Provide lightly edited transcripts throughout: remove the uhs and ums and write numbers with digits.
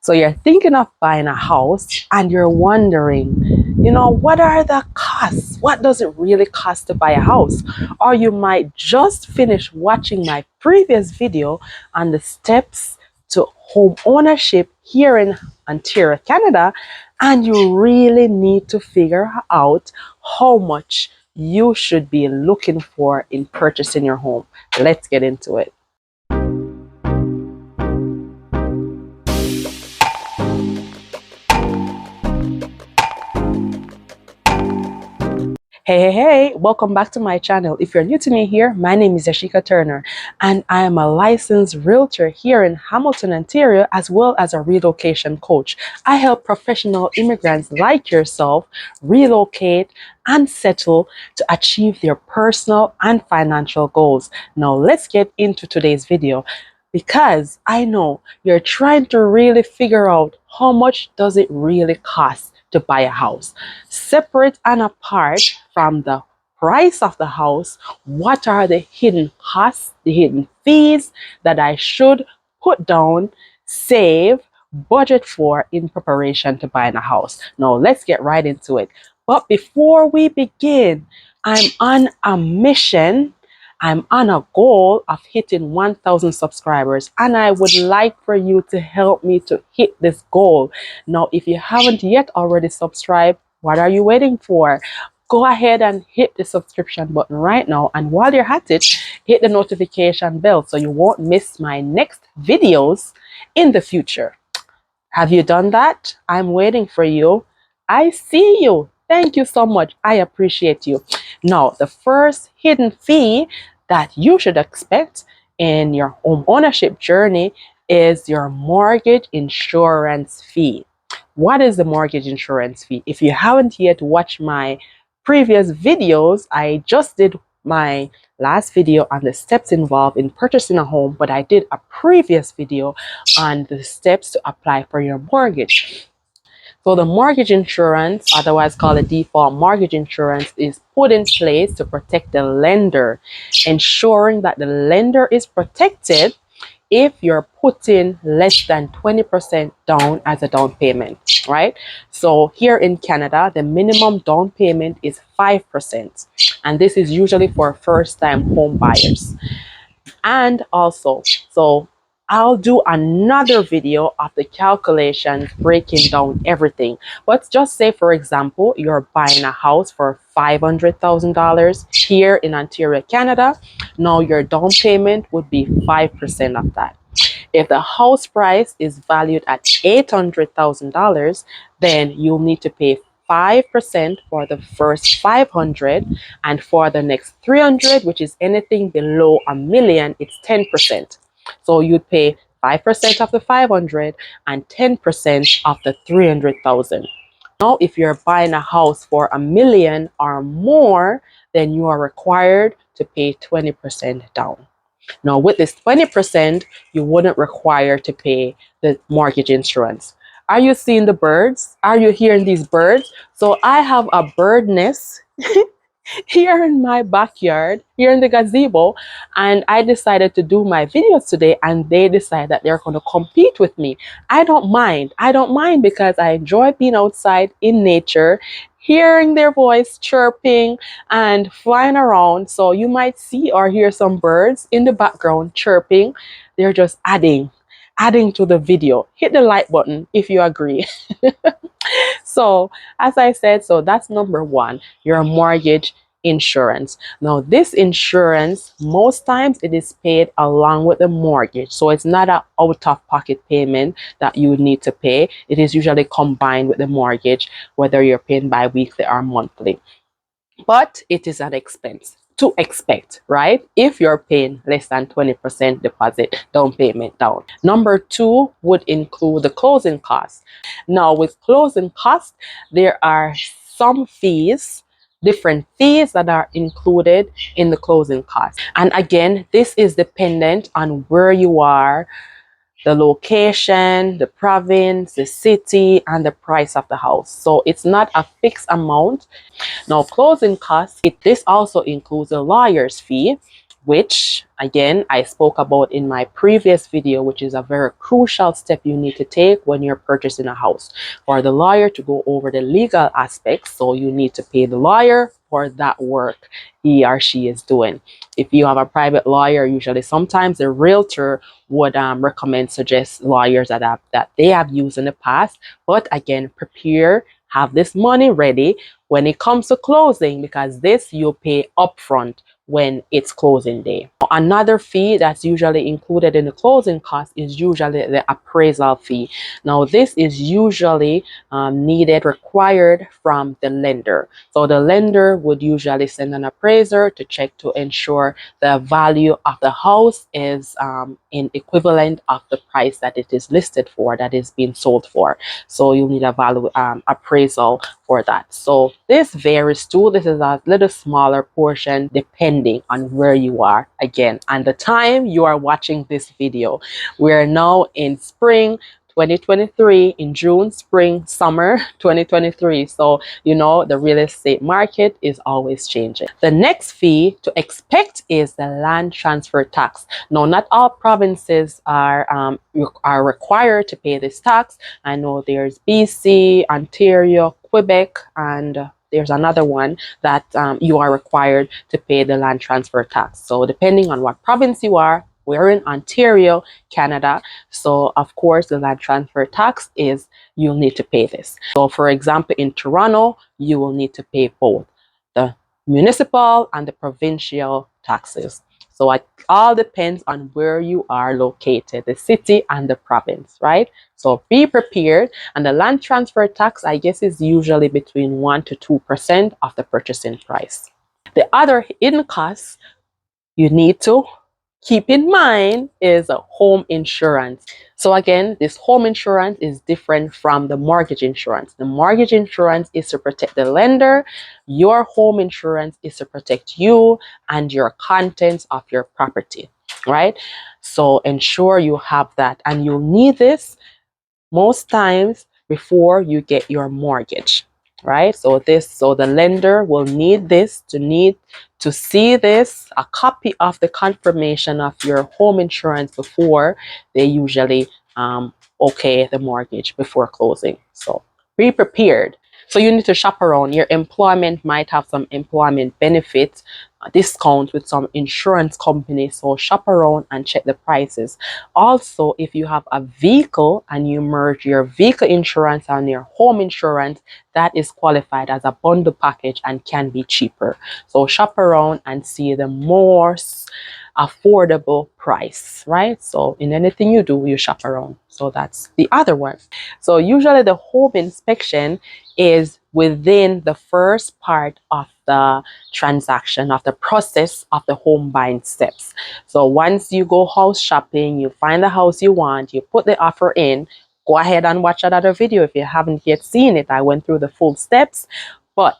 So you're thinking of buying a house and you're wondering, what are the costs? What does it really cost to buy a house? Or you might just finish watching my previous video on the steps to home ownership here in Ontario, Canada, and you really need to figure out how much you should be looking for in purchasing your home. Let's get into it. Hey, welcome back to my channel. If you're new to me here, my name is Yashika Turner, and I am a licensed realtor here in Hamilton, Ontario, as well as a relocation coach. I help professional immigrants like yourself relocate and settle to achieve their personal and financial goals. Now, let's get into today's video, because I know you're trying to really figure out how much does it really cost to buy a house. Separate and apart from the price of the house, what are the hidden costs, the hidden fees that I should put down, save, budget for in preparation to buying a house? Now, let's get right into it. But before we begin, I'm on a mission. I'm on a goal of hitting 1,000 subscribers, and I would like for you to help me to hit this goal. Now, if you haven't yet already subscribed, what are you waiting for? Go ahead and hit the subscription button right now, and while you're at it, hit the notification bell so you won't miss my next videos in the future. Have you done that? I'm waiting for you. I see you. Thank you so much. I appreciate you. Now, the first hidden fee that you should expect in your home ownership journey is your mortgage insurance fee. What is the mortgage insurance fee? If you haven't yet watched my previous videos, I just did my last video on the steps involved in purchasing a home, but I did a previous video on the steps to apply for your mortgage. So the mortgage insurance, otherwise called a default mortgage insurance, is put in place to protect the lender, ensuring that the lender is protected if you're putting less than 20% down as a down payment, right? So here in Canada, the minimum down payment is 5%. And this is usually for first-time home buyers. And also, so I'll do another video of the calculations breaking down everything. But just say, for example, you're buying a house for $500,000 here in Ontario, Canada. Now your down payment would be 5% of that. If the house price is valued at $800,000, then you'll need to pay 5% for the first 500, and for the next 300, which is anything below $1 million, it's 10%. So you'd pay 5% of the 500 and 10% of the 300,000. Now, if you're buying a house for $1 million or more, then you are required to pay 20% down. Now, with this 20%, you wouldn't require to pay the mortgage insurance. Are you seeing the birds? Are you hearing these birds? So I have a bird nest here in my backyard, here in the gazebo, and I decided to do my videos today, and they decided that they're going to compete with me. I don't mind. I don't mind, because I enjoy being outside in nature, hearing their voice chirping and flying around. So you might see or hear some birds in the background chirping. They're just adding to the video. Hit the like button if you agree. So, as I said, so that's number one, your mortgage insurance. Now, this insurance, most times it is paid along with the mortgage. So it's not an out-of-pocket payment that you would need to pay. It is usually combined with the mortgage, whether you're paying bi-weekly or monthly. But it is an expense to expect, right? If you're paying less than 20% deposit down payment down. Number two would include the closing costs. Now, with closing costs, there are some fees, different fees that are included in the closing costs. And again, this is dependent on where you are, the location, the province, the city, and the price of the house. So it's not a fixed amount. Now, closing costs, this also includes a lawyer's fee, which again I spoke about in my previous video, which is a very crucial step you need to take when you're purchasing a house. For the lawyer to go over the legal aspects, so you need to pay the lawyer for that work he or she is doing. If you have a private lawyer, usually sometimes the realtor would suggest lawyers that they have used in the past. But again, prepare, have this money ready when it comes to closing, because this you pay upfront when it's closing day. Another fee that's usually included in the closing cost is usually the appraisal fee. Now this is usually required from the lender. So the lender would usually send an appraiser to check to ensure the value of the house is in equivalent of the price that it is listed for, that is being sold for. So you need a value appraisal for that. So this varies too. This is a little smaller portion depending on where you are again and the time you are watching this video. We are now in spring 2023, in June, spring, summer 2023. So, you know, the real estate market is always changing. The next fee to expect is the land transfer tax. Now, not all provinces are required to pay this tax. I know there's BC, Ontario, Quebec, and there's another one that you are required to pay the land transfer tax. So depending on what province you are, we're in Ontario, Canada. So of course, the land transfer tax is, you'll need to pay this. So for example, in Toronto, you will need to pay both the municipal and the provincial taxes. So it all depends on where you are located, the city and the province, right? So be prepared. And the land transfer tax, I guess, is usually between 1 to 2% of the purchasing price. The other hidden costs you need to keep in mind is a home insurance. So again, this home insurance is different from the mortgage insurance. The mortgage insurance is to protect the lender. Your home insurance is to protect you and your contents of your property, right? So ensure you have that, and you'll need this most times before you get your mortgage, right? So the lender will need to see this, a copy of the confirmation of your home insurance before they usually okay the mortgage before closing. So be prepared. So you need to shop around. Your employment might have some employment benefits, discounts with some insurance companies. So shop around and check the prices. Also, if you have a vehicle and you merge your vehicle insurance and your home insurance, that is qualified as a bundle package and can be cheaper. So shop around and see the most affordable price, right? So in anything you do, you shop around. So that's the other one. So usually the home inspection is within the first part of the transaction, of the process of the home buying steps. So once you go house shopping, you find the house you want, you put the offer in. Go ahead and watch another video if you haven't yet seen it. I went through the full steps, but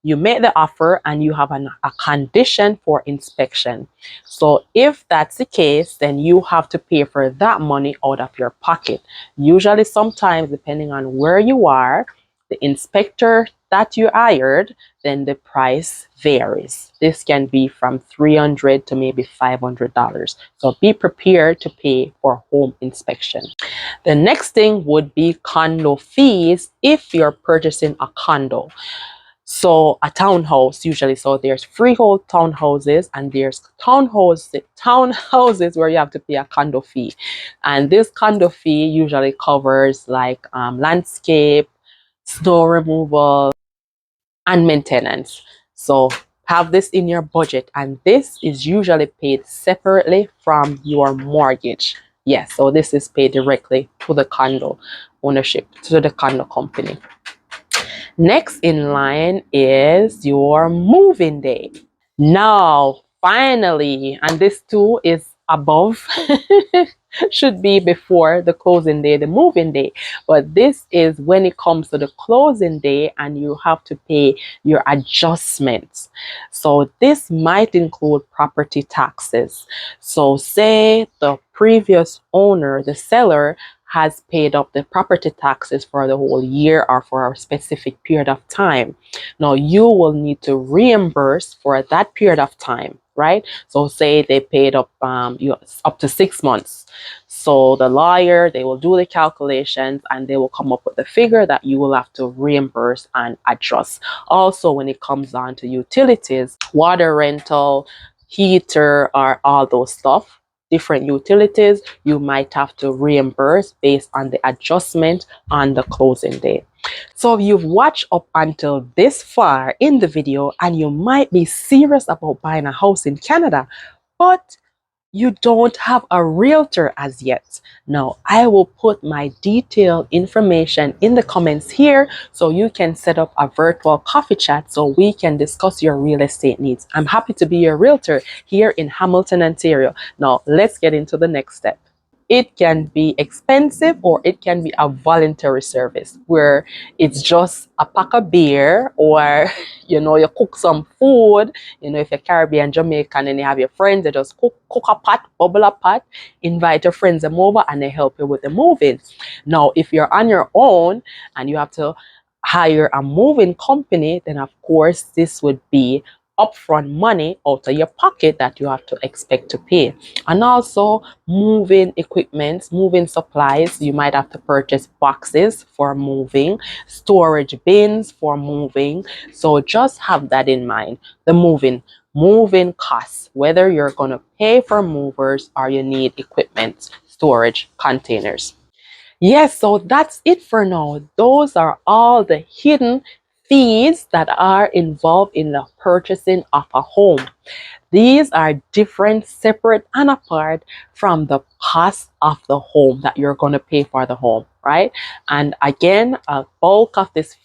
you make the offer and you have a condition for inspection. So if that's the case, then you have to pay for that money out of your pocket. Usually, sometimes, depending on where you are, the inspector that you hired, then the price varies. This can be from $300 to maybe $500. So be prepared to pay for home inspection. The next thing would be condo fees if you're purchasing a condo. So a townhouse usually, so there's freehold townhouses and there's townhouses where you have to pay a condo fee. And this condo fee usually covers like landscape, snow removal, and maintenance. So have this in your budget, and this is usually paid separately from your mortgage. Yes, so this is paid directly to the condo ownership, to the condo company. Next in line is your moving day. Now, finally, and this too is above, should be before the closing day, the moving day. But this is when it comes to the closing day and you have to pay your adjustments. So this might include property taxes. So say the previous owner, the seller, has paid up the property taxes for the whole year or for a specific period of time, now you will need to reimburse for that period of time, right? So say they paid up up to 6 months. So the lawyer, they will do the calculations and they will come up with the figure that you will have to reimburse and adjust. Also, when it comes down to utilities, water rental, heater, or all those stuff, different utilities, you might have to reimburse based on the adjustment on the closing date. So if you've watched up until this far in the video and you might be serious about buying a house in Canada, but you don't have a realtor as yet. Now, I will put my detailed information in the comments here so you can set up a virtual coffee chat so we can discuss your real estate needs. I'm happy to be your realtor here in Hamilton, Ontario. Now, let's get into the next step. It can be expensive or it can be a voluntary service where it's just a pack of beer or you cook some food. If you're Caribbean, Jamaican, and you have your friends, they just cook a pot, bubble a pot, invite your friends them over and they help you with the moving. Now if you're on your own and you have to hire a moving company, then of course this would be upfront money out of your pocket that you have to expect to pay. And also moving equipment, moving supplies, you might have to purchase boxes for moving, storage bins for moving. So just have that in mind. The moving costs, whether you're going to pay for movers or you need equipment, storage containers. Yes, so that's it for now. Those are all the hidden fees that are involved in the purchasing of a home. These are different, separate, and apart from the cost of the home that you're going to pay for the home, right? And again, a bulk of this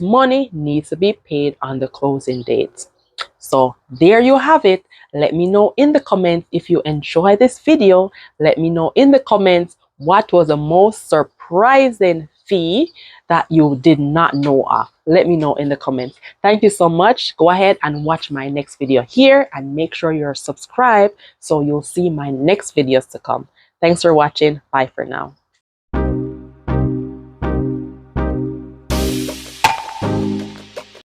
money needs to be paid on the closing date. So there you have it. Let me know in the comments if you enjoy this video. Let me know in the comments what was the most surprising fee that you did not know of. Let me know in the comments. Thank you so much. Go ahead and watch my next video here and make sure you're subscribed so you'll see my next videos to come. Thanks for watching. Bye for now.